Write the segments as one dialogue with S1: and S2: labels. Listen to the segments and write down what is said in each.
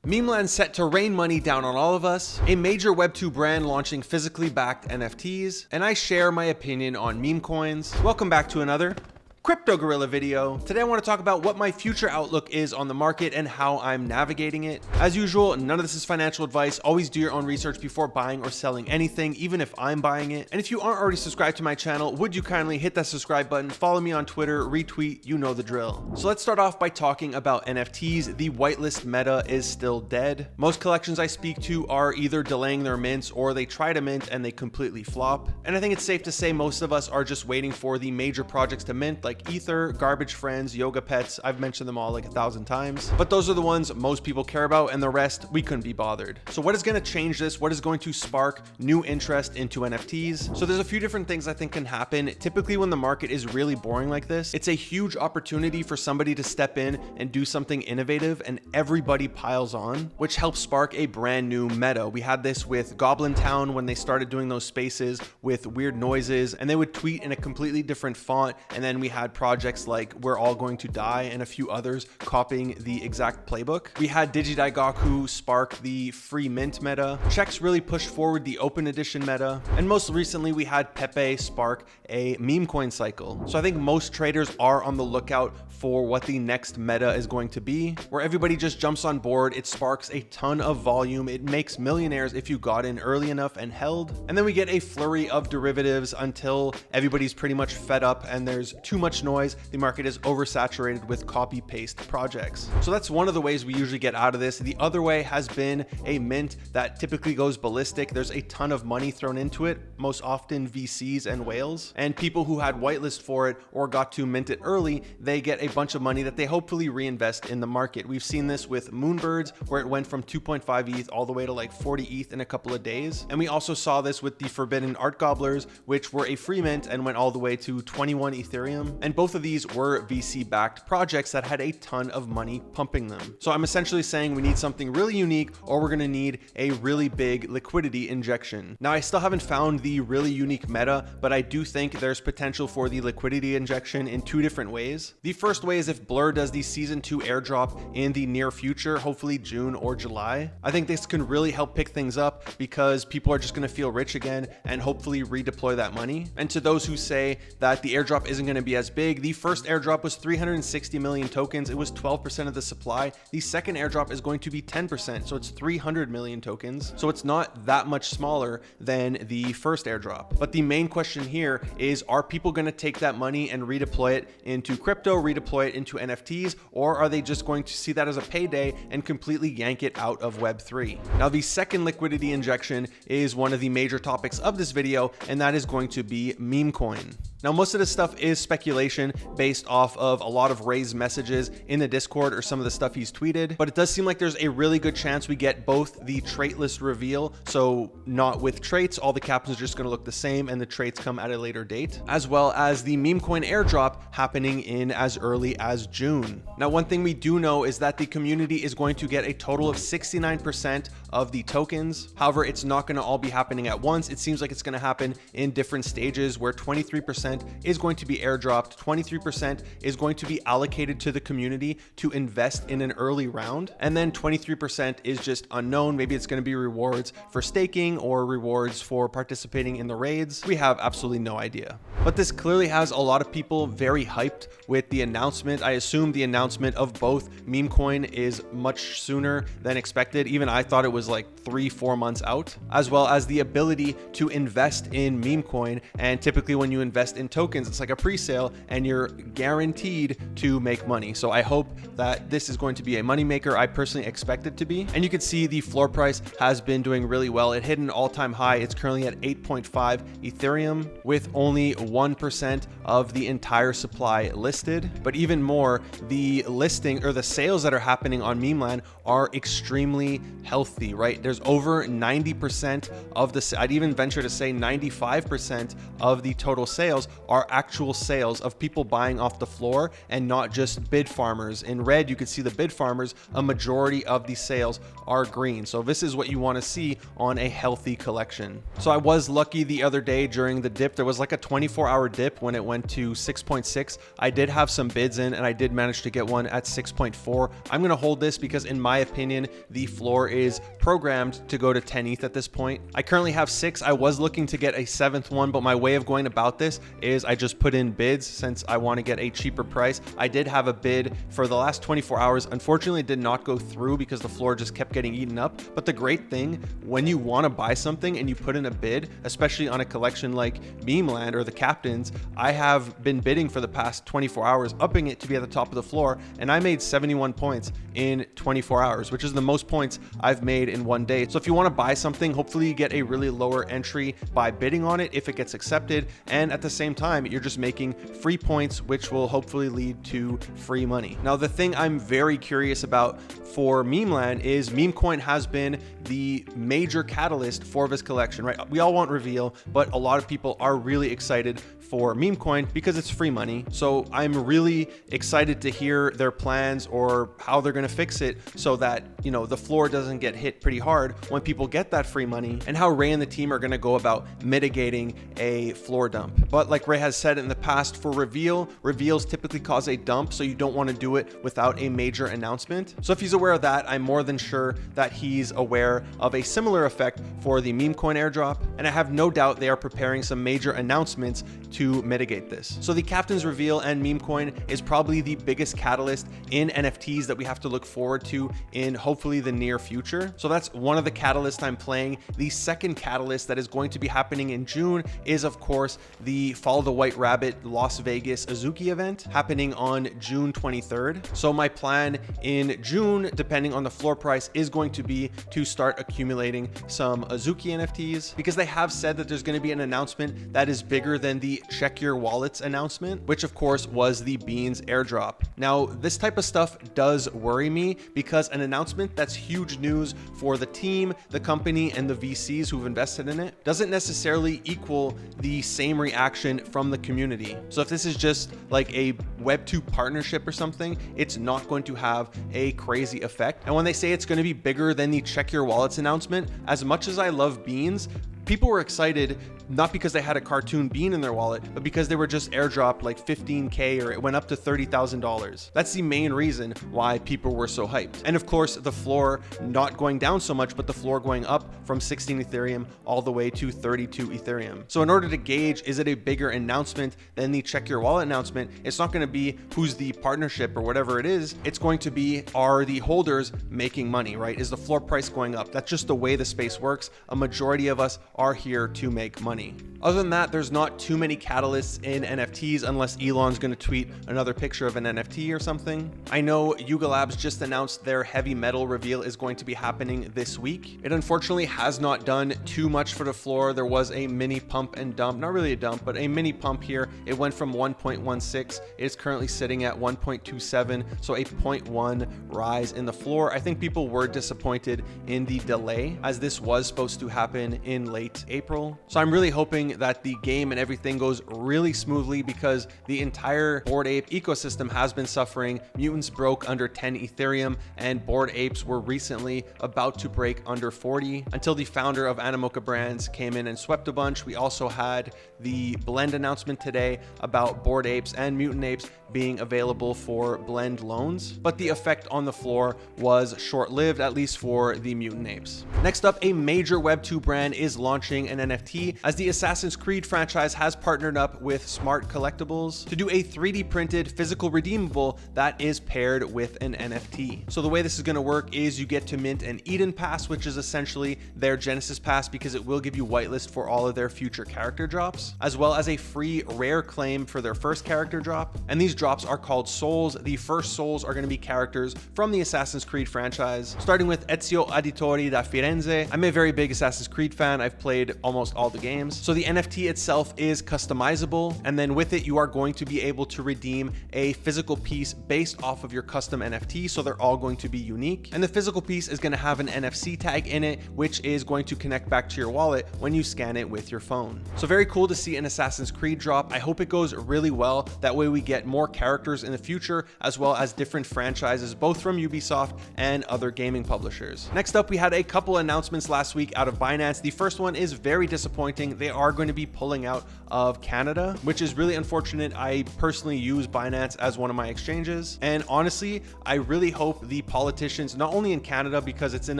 S1: Memeland set to rain money down on all of us, a major Web2 brand launching physically backed NFTs, and I share my opinion on Memecoins. Welcome back to another Crypto Gorilla video. Today I want to talk about what my future outlook is on the market and how I'm navigating it. As usual, none of this is financial advice. Always do your own research before buying or selling anything, even if I'm buying it. And if you aren't already subscribed to my channel, would you kindly hit that subscribe button, follow me on Twitter, retweet, you know the drill. So let's start off by talking about NFTs. The whitelist meta is still dead. Most collections I speak to are either delaying their mints or they try to mint and they completely flop. And I think it's safe to say most of us are just waiting for the major projects to mint, like Ether, Garbage Friends, Yoga Pets. I've mentioned them all like 1,000 times, but those are the ones most people care about, and the rest we couldn't be bothered. So what is going to change this? What is going to spark new interest into NFTs? So there's a few different things I think can happen. Typically when the market is really boring like this, it's a huge opportunity for somebody to step in and do something innovative, and everybody piles on, which helps spark a brand new meta. We had this with Goblin Town when they started doing those spaces with weird noises, and they would tweet in a completely different font, and then we had projects like We're All Going to Die and a few others copying the exact playbook. We had Digidaigaku spark the free mint meta. Checks really pushed forward the open edition meta. And most recently we had PEPE spark a Memecoin cycle. So I think most traders are on the lookout for what the next meta is going to be, where everybody just jumps on board. It sparks a ton of volume. It makes millionaires if you got in early enough and held. And then we get a flurry of derivatives until everybody's pretty much fed up and there's too much noise. The market is oversaturated with copy paste projects. So that's one of the ways we usually get out of this. The other way has been a mint that typically goes ballistic. There's a ton of money thrown into it, most often VCs and whales, and people who had whitelist for it or got to mint it early, they get a bunch of money that they hopefully reinvest in the market. We've seen this with Moonbirds, where it went from 2.5 ETH all the way to like 40 ETH in a couple of days. And we also saw this with the Forbidden Art Gobblers, which were a free mint and went all the way to 21 Ethereum. And both of these were VC-backed projects that had a ton of money pumping them. So I'm essentially saying we need something really unique, or we're going to need a really big liquidity injection. Now, I still haven't found the really unique meta, but I do think there's potential for the liquidity injection in two different ways. The first way is if Blur does the season 2 airdrop in the near future, hopefully June or July. I think this can really help pick things up because people are just going to feel rich again and hopefully redeploy that money. And to those who say that the airdrop isn't going to be as big, the first airdrop was 360 million tokens. It was 12% of the supply. The second airdrop is going to be 10%, so it's 300 million tokens. So it's not that much smaller than the first airdrop. But the main question here is, are people going to take that money and redeploy it into crypto, redeploy it into NFTs, or are they just going to see that as a payday and completely yank it out of Web3? Now, the second liquidity injection is one of the major topics of this video, and that is going to be Memecoin. Now, most of this stuff is speculation based off of a lot of Ray's messages in the Discord or some of the stuff he's tweeted, but it does seem like there's a really good chance we get both the trait list reveal, so not with traits, all the captains are just going to look the same and the traits come at a later date, as well as the Memecoin airdrop happening in as early as June. Now, one thing we do know is that the community is going to get a total of 69% of the tokens. However, it's not going to all be happening at once. It seems like it's going to happen in different stages, where 23% is going to be airdropped, 23% is going to be allocated to the community to invest in an early round, and then 23% is just unknown. Maybe it's going to be rewards for staking or rewards for participating in the raids. We have absolutely no idea. But this clearly has a lot of people very hyped with the announcement. I assume the announcement of both Memecoin is much sooner than expected. Even I thought it was like 3-4 months out, as well as the ability to invest in Memecoin. And typically when you invest in tokens, it's like a pre-sale and you're guaranteed to make money. So I hope that this is going to be a moneymaker. I personally expect it to be. And you can see the floor price has been doing really well. It hit an all-time high. It's currently at 8.5 Ethereum with only 1% of the entire supply listed. But even more, the listing or the sales that are happening on Memeland are extremely healthy, right? There's over 90% of the, I'd even venture to say 95% of the total sales are actual sales of people buying off the floor and not just bid farmers. In red, you can see the bid farmers. A majority of these sales are green. So this is what you want to see on a healthy collection. So I was lucky the other day during the dip. There was like a 24-hour dip when it went to 6.6. I did have some bids in and I did manage to get one at 6.4. I'm going to hold this because in my opinion, the floor is programmed to go to 10 ETH at this point. I currently have 6. I was looking to get a 7th one, but my way of going about this is I just put in bids since I want to get a cheaper price. I did have a bid for the last 24 hours. Unfortunately, it did not go through because the floor just kept getting eaten up. But the great thing, when you want to buy something and you put in a bid, especially on a collection like Memeland or the Captainz, I have been bidding for the past 24 hours, upping it to be at the top of the floor, and I made 71 points in 24 hours, which is the most points I've made in one day. So if you want to buy something, hopefully you get a really lower entry by bidding on it if it gets accepted, and at the same time you're just making free points, which will hopefully lead to free money. Now the thing I'm very curious about for Memeland is Memecoin has been the major catalyst for this collection, right? We all want reveal, but a lot of people are really excited for Memecoin because it's free money. So I'm really excited to hear their plans or how they're going to fix it so that, you know, the floor doesn't get hit pretty hard when people get that free money, and how Ray and the team are going to go about mitigating a floor dump. But like Ray has said in the past, for reveals typically cause a dump, so you don't want to do it without a major announcement. So if he's aware of that, I'm more than sure that he's aware of a similar effect for the Memecoin airdrop, and I have no doubt they are preparing some major announcements to mitigate this. So the Captainz reveal and Memecoin is probably the biggest catalyst in NFTs that we have to look forward to in hopefully the near future. So that's one of the catalysts I'm playing. The second catalyst that is going to be happening in June is of course the Follow the White Rabbit Las Vegas Azuki event happening on June 23rd. So my plan in June, depending on the floor price, is going to be to start accumulating some Azuki NFTs, because they have said that there's going to be an announcement that is bigger than the check your wallets announcement, which of course was the Beans airdrop. Now, this type of stuff does worry me because an announcement that's huge news for the team, the company, and the VCs who've invested in it doesn't necessarily equal the same reaction from the community. So if this is just like a Web2 partnership or something, it's not going to have a crazy effect. And when they say it's going to be bigger than the check your wallets announcement, as much as I love Beans, people were excited not because they had a cartoon bean in their wallet, but because they were just airdropped like 15K or it went up to $30,000. That's the main reason why people were so hyped. And of course, the floor not going down so much, but the floor going up from 16 Ethereum all the way to 32 Ethereum. So in order to gauge, is it a bigger announcement than the check your wallet announcement? It's not going to be who's the partnership or whatever it is. It's going to be, are the holders making money, right? Is the floor price going up? That's just the way the space works. A majority of us are here to make money. Other than that, there's not too many catalysts in NFTs unless Elon's going to tweet another picture of an NFT or something. I know Yuga Labs just announced their heavy metal reveal is going to be happening this week. It unfortunately has not done too much for the floor. There was a mini pump and dump, not really a dump, but a mini pump here. It went from 1.16. It is currently sitting at 1.27, so a 0.1 rise in the floor. I think people were disappointed in the delay, as this was supposed to happen in late April. So I'm really hoping that the game and everything goes really smoothly, because the entire Bored Ape ecosystem has been suffering. Mutants broke under 10 Ethereum and Bored Apes were recently about to break under 40 until the founder of Animoca Brands came in and swept a bunch. We also had the blend announcement today about Bored Apes and Mutant Apes being available for blend loans, but the effect on the floor was short-lived, at least for the Mutant Apes. Next up, a major Web2 brand is launching an NFT, as the Assassin's Creed franchise has partnered up with Smart Collectibles to do a 3D printed physical redeemable that is paired with an NFT. So the way this is going to work is you get to mint an Eden Pass, which is essentially their Genesis Pass, because it will give you whitelist for all of their future character drops, as well as a free rare claim for their first character drop. And these drops are called souls. The first souls are going to be characters from the Assassin's Creed franchise, starting with Ezio Auditore da Firenze. I'm a very big Assassin's Creed fan. I've played almost all the games. games. So the NFT itself is customizable, and then with it, you are going to be able to redeem a physical piece based off of your custom NFT. So they're all going to be unique. And the physical piece is going to have an NFC tag in it, which is going to connect back to your wallet when you scan it with your phone. So very cool to see an Assassin's Creed drop. I hope it goes really well. That way we get more characters in the future, as well as different franchises, both from Ubisoft and other gaming publishers. Next up, we had a couple announcements last week out of Binance. The first one is very disappointing. They are going to be pulling out of Canada, which is really unfortunate. I personally use Binance as one of my exchanges. And honestly, I really hope the politicians, not only in Canada, because it's in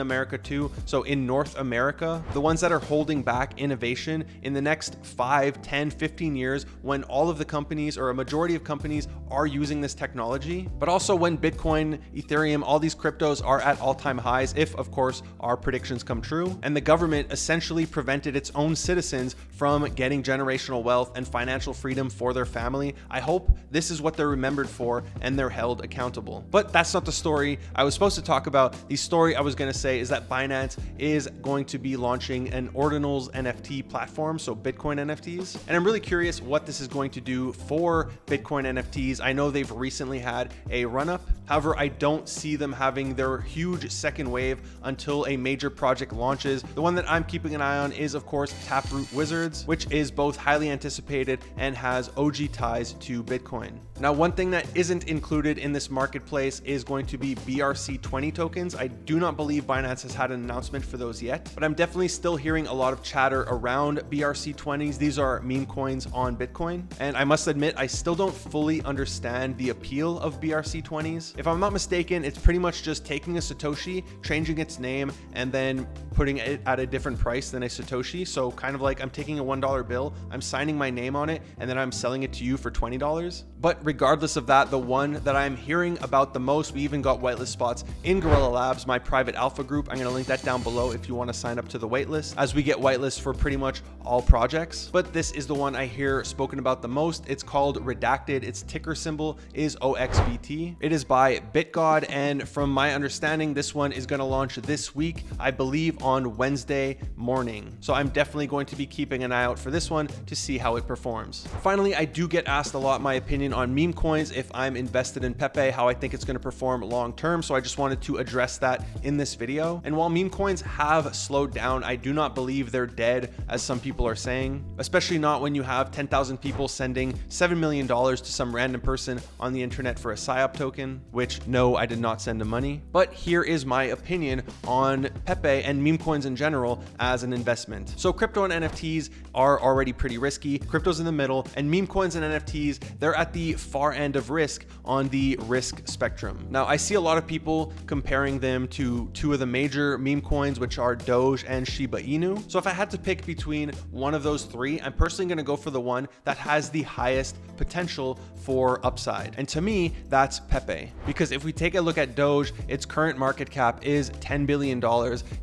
S1: America too, so in North America, the ones that are holding back innovation in the next 5, 10, 15 years, when all of the companies or a majority of companies are using this technology, but also when Bitcoin, Ethereum, all these cryptos are at all-time highs, if of course our predictions come true, and the government essentially prevented its own citizens from getting generational wealth and financial freedom for their family. I hope this is what they're remembered for and they're held accountable. But that's not the story I was supposed to talk about. The story I was going to say is that Binance is going to be launching an Ordinals NFT platform, so Bitcoin NFTs. And I'm really curious what this is going to do for Bitcoin NFTs. I know they've recently had a run-up. However, I don't see them having their huge second wave until a major project launches. The one that I'm keeping an eye on is, of course, Taproot Wizards, which is both highly anticipated and has OG ties to Bitcoin. Now, one thing that isn't included in this marketplace is going to be BRC-20 tokens. I do not believe Binance has had an announcement for those yet, but I'm definitely still hearing a lot of chatter around BRC-20s. These are meme coins on Bitcoin. And I must admit, I still don't fully understand the appeal of BRC-20s. If I'm not mistaken, it's pretty much just taking a Satoshi, changing its name, and then putting it at a different price than a Satoshi. So kind of like I'm taking a $1 bill, I'm signing my name on it, and then I'm selling it to you for $20. But regardless of that, the one that I'm hearing about the most, we even got whitelist spots in Guerrilla Labs, my private alpha group. I'm going to link that down below if you want to sign up to the waitlist, as we get whitelists for pretty much all projects. But this is the one I hear spoken about the most. It's called Redacted. Its ticker symbol is OXBT. It is by BitGod, and from my understanding, this one is going to launch this week, I believe on Wednesday morning. So I'm definitely going to be keeping an eye out for this one to see how it performs. Finally, I do get asked a lot my opinion on Memecoins, if I'm invested in PEPE, how I think it's going to perform long term. So I just wanted to address that in this video. And while Memecoins have slowed down, I do not believe they're dead, as some people are saying, especially not when you have 10,000 people sending $7 million to some random person on the internet for a PSYOP token, which no, I did not send them money. But here is my opinion on PEPE and meme coins in general as an investment. So crypto and NFTs are already pretty risky. Crypto's in the middle, and meme coins and NFTs, they're at the far end of risk on the risk spectrum. Now, I see a lot of people comparing them to two of the major meme coins, which are Doge and Shiba Inu. So if I had to pick between one of those three, I'm personally going to go for the one that has the highest potential for upside. And to me, that's PEPE. Because if we take a look at Doge, its current market cap is $10 billion.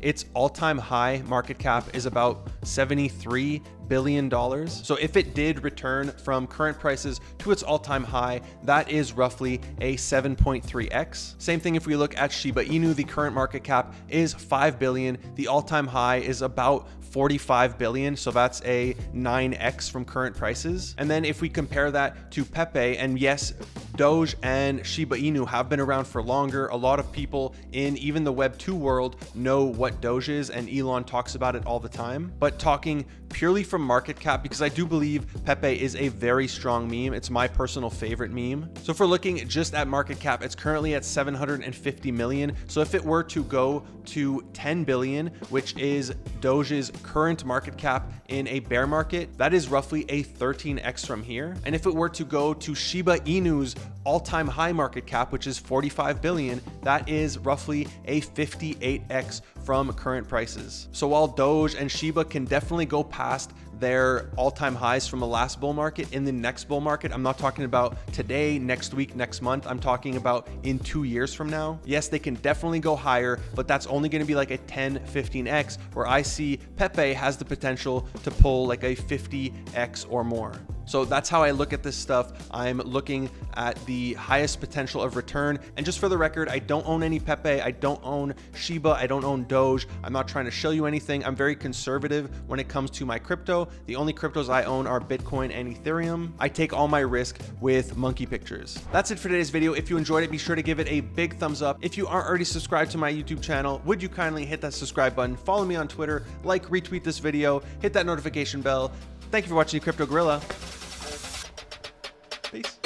S1: Its all-time high market cap is about $73 billion. So if it did return from current prices to its all-time high, that is roughly a 7.3x. Same thing if we look at Shiba Inu, the current market cap is $5 billion. The all-time high is about $45 billion. So that's a 9x from current prices. And then if we compare that to PEPE, and yes, Doge and Shiba Inu have been around for longer. A lot of people in even the Web 2 world know what Doge is, and Elon talks about it all the time. But talking purely from market cap, because I do believe PEPE is a very strong meme. It's my personal favorite meme. So if we're looking just at market cap, it's currently at 750 million. So if it were to go to 10 billion, which is Doge's current market cap in a bear market, that is roughly a 13x from here. And if it were to go to Shiba Inu's all-time high market cap, which is 45 billion, that is roughly a 58x from current prices. So while Doge and Shiba can definitely go past their all-time highs from the last bull market, in the next bull market, I'm not talking about today, next week, next month, I'm talking about in 2 years from now. Yes, they can definitely go higher, but that's only going to be like a 10, 15x, where I see PEPE has the potential to pull like a 50x or more. So that's how I look at this stuff. I'm looking at the highest potential of return. And just for the record, I don't own any PEPE. I don't own Shiba. I don't own Doge. I'm not trying to show you anything. I'm very conservative when it comes to my crypto. The only cryptos I own are Bitcoin and Ethereum. I take all my risk with monkey pictures. That's it for today's video. If you enjoyed it, be sure to give it a big thumbs up. If you aren't already subscribed to my YouTube channel, would you kindly hit that subscribe button, follow me on Twitter, like, retweet this video, hit that notification bell. Thank you for watching Crypto Gorilla. Peace.